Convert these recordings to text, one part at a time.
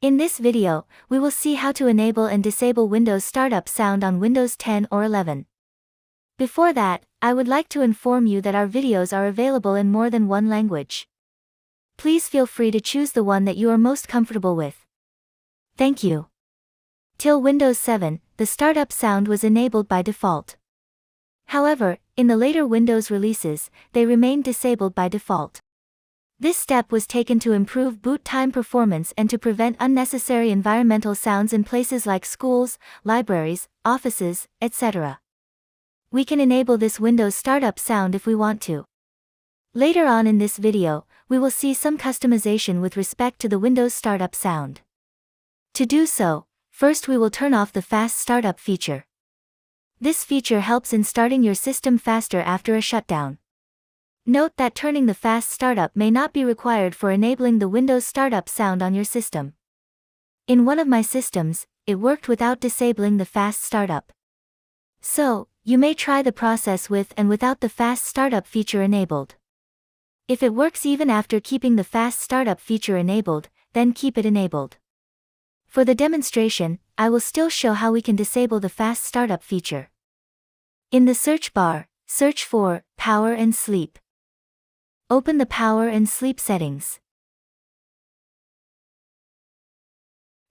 In this video, we will see how to enable and disable Windows Startup Sound on Windows 10 or 11. Before that, I would like to inform you that our videos are available in more than one language. Please feel free to choose the one that you are most comfortable with. Thank you. Till Windows 7, the startup sound was enabled by default. However, in the later Windows releases, they remained disabled by default. This step was taken to improve boot time performance and to prevent unnecessary environmental sounds in places like schools, libraries, offices, etc. We can enable this Windows startup sound if we want to. Later on in this video, we will see some customization with respect to the Windows startup sound. To do so, first we will turn off the fast startup feature. This feature helps in starting your system faster after a shutdown. Note that turning the fast startup may not be required for enabling the Windows startup sound on your system. In one of my systems, it worked without disabling the fast startup. So, you may try the process with and without the fast startup feature enabled. If it works even after keeping the fast startup feature enabled, then keep it enabled. For the demonstration, I will still show how we can disable the fast startup feature. In the search bar, search for Power and Sleep. Open the Power and Sleep settings.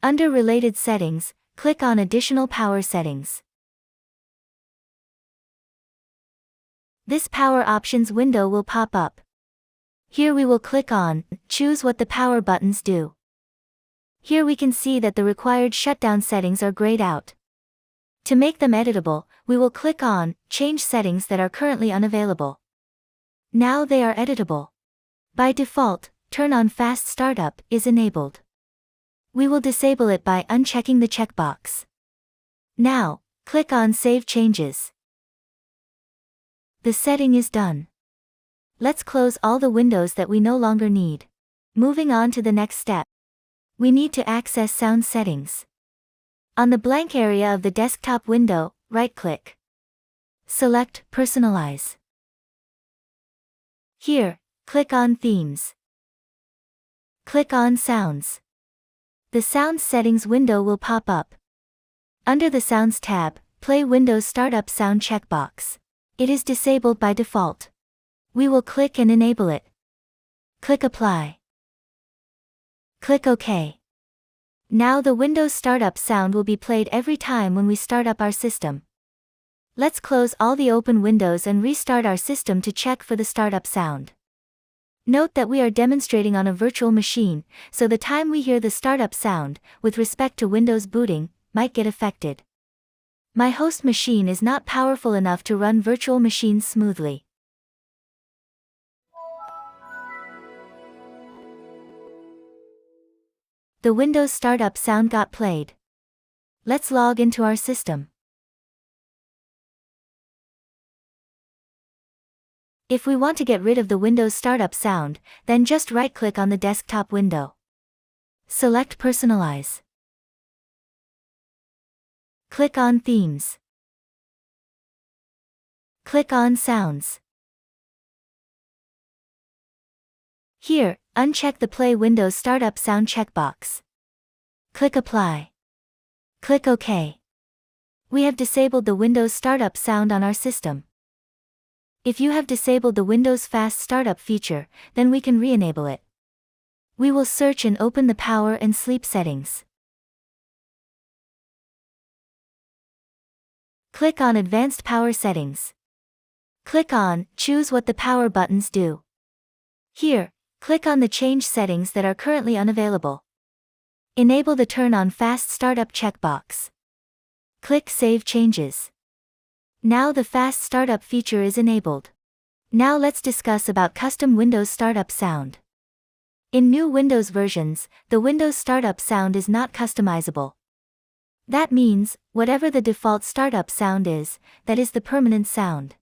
Under Related Settings, click on Additional Power Settings. This Power Options window will pop up. Here we will click on Choose what the power buttons do. Here we can see that the required shutdown settings are grayed out. To make them editable, we will click on Change settings that are currently unavailable. Now they are editable. By default, Turn on Fast Startup is enabled. We will disable it by unchecking the checkbox. Now, click on Save Changes. The setting is done. Let's close all the windows that we no longer need. Moving on to the next step. We need to access sound settings. On the blank area of the desktop window, right-click. Select Personalize. Here, click on Themes. Click on Sounds. The Sounds settings window will pop up. Under the Sounds tab, Play Windows Startup Sound checkbox. It is disabled by default. We will click and enable it. Click Apply. Click OK. Now the Windows startup sound will be played every time when we start up our system. Let's close all the open windows and restart our system to check for the startup sound. Note that we are demonstrating on a virtual machine, so the time we hear the startup sound, with respect to Windows booting, might get affected. My host machine is not powerful enough to run virtual machines smoothly. The Windows startup sound got played. Let's log into our system. If we want to get rid of the Windows startup sound, then just right-click on the desktop window. Select Personalize. Click on Themes. Click on Sounds. Here, uncheck the Play Windows Startup Sound checkbox. Click Apply. Click OK. We have disabled the Windows startup sound on our system. If you have disabled the Windows Fast Startup feature, then we can re-enable it. We will search and open the Power and Sleep settings. Click on Advanced Power Settings. Click on Choose what the power buttons do. Here, click on the Change settings that are currently unavailable. Enable the Turn on Fast Startup checkbox. Click Save Changes. Now the Fast Startup feature is enabled. Now let's discuss about custom Windows startup sound. In new Windows versions, the Windows startup sound is not customizable. That means, whatever the default startup sound is, that is the permanent sound.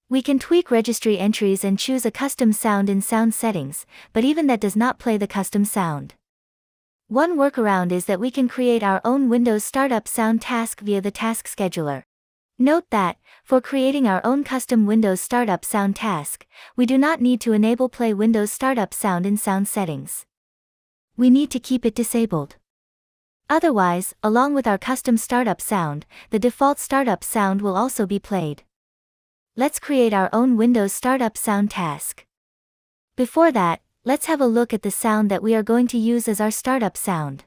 We can tweak registry entries and choose a custom sound in sound settings, but even that does not play the custom sound. One workaround is that we can create our own Windows startup sound task via the task scheduler. Note that, for creating our own custom Windows startup sound task, we do not need to enable Play Windows startup sound in sound settings. we need to keep it disabled. Otherwise, along with our custom startup sound, the default startup sound will also be played. Let's create our own Windows startup sound task. Before that, let's have a look at the sound that we are going to use as our startup sound.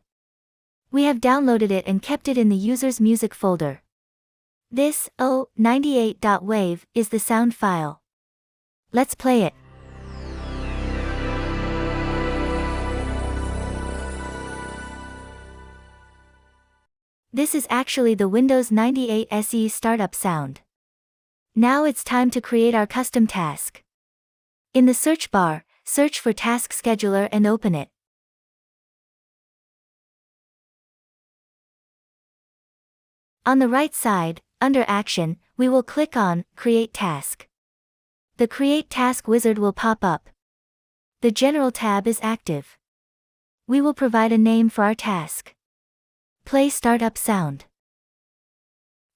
We have downloaded it and kept it in the user's music folder. This, 98.wave, is the sound file. Let's play it. This is actually the Windows 98 SE startup sound. Now it's time to create our custom task. In the search bar, search for Task Scheduler and open it. On the right side, under Action, we will click on Create Task. The Create Task wizard will pop up. The General tab is active. We will provide a name for our task. Play Startup Sound.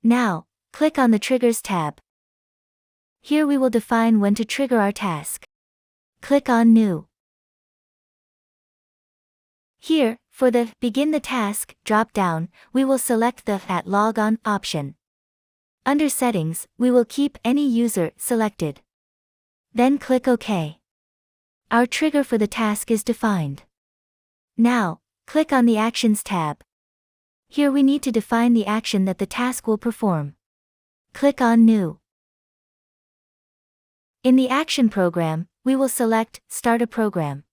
Now, click on the Triggers tab. Here we will define when to trigger our task. Click on New. Here, for the Begin the Task drop-down, we will select the At Log On option. Under Settings, we will keep Any User selected. Then click OK. Our trigger for the task is defined. Now, click on the Actions tab. Here we need to define the action that the task will perform. Click on New. In the Action program, we will select Start a Program.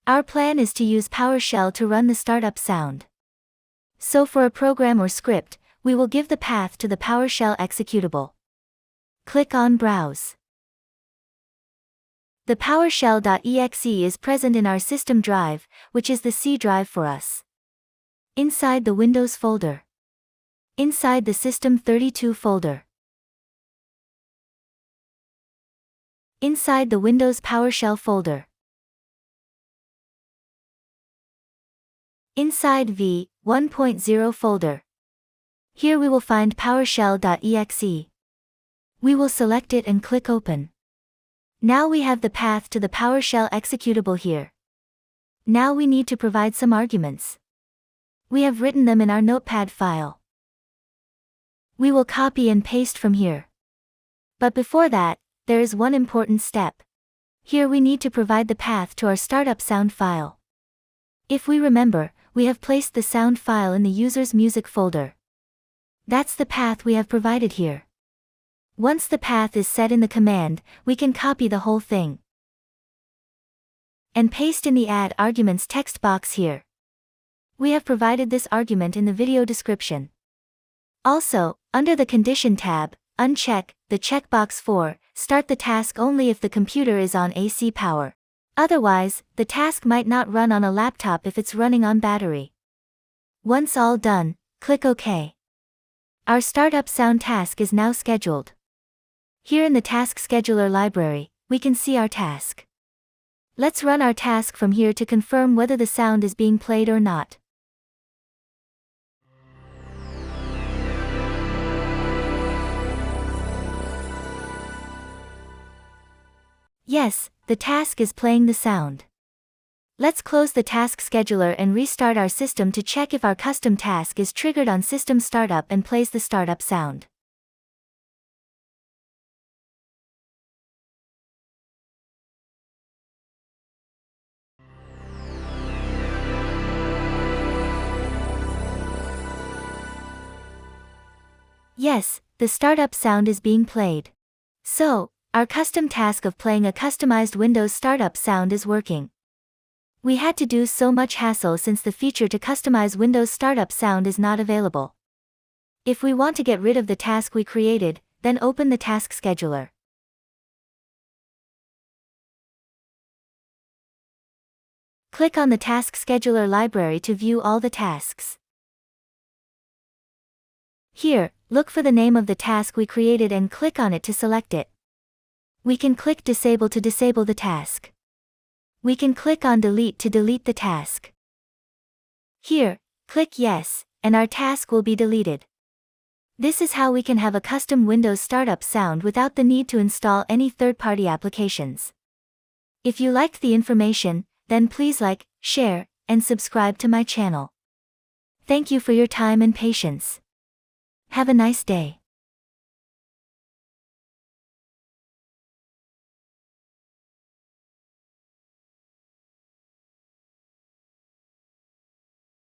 Our plan is to use PowerShell to run the startup sound. So for a program or script, we will give the path to the PowerShell executable. Click on Browse. The powershell.exe is present in our system drive, which is the C drive for us. Inside the Windows folder. Inside the System32 folder. Inside the Windows PowerShell folder. Inside v1.0 folder. Here we will find powershell.exe. We will select it and click Open. Now we have the path to the PowerShell executable here. Now we need to provide some arguments. We have written them in our notepad file. We will copy and paste from here. But before that, there is one important step. Here we need to provide the path to our startup sound file. If we remember, we have placed the sound file in the user's music folder. That's the path we have provided here. Once the path is set in the command, we can copy the whole thing and paste in the Add Arguments text box here. We have provided this argument in the video description. Also, under the Condition tab, uncheck the checkbox for Start the task only if the computer is on AC power. Otherwise, the task might not run on a laptop if it's running on battery. Once all done, click OK. Our startup sound task is now scheduled. Here in the Task Scheduler library, we can see our task. Let's run our task from here to confirm whether the sound is being played or not. Yes, the task is playing the sound. Let's close the Task Scheduler and restart our system to check if our custom task is triggered on system startup and plays the startup sound. Yes, the startup sound is being played. So, our custom task of playing a customized Windows startup sound is working. We had to do so much hassle since the feature to customize Windows startup sound is not available. If we want to get rid of the task we created, then open the Task Scheduler. Click on the Task Scheduler library to view all the tasks. Here, look for the name of the task we created and click on it to select it. We can click Disable to disable the task. We can click on Delete to delete the task. Here, click Yes, and our task will be deleted. This is how we can have a custom Windows startup sound without the need to install any third-party applications. If you liked the information, then please like, share, and subscribe to my channel. Thank you for your time and patience. Have a nice day.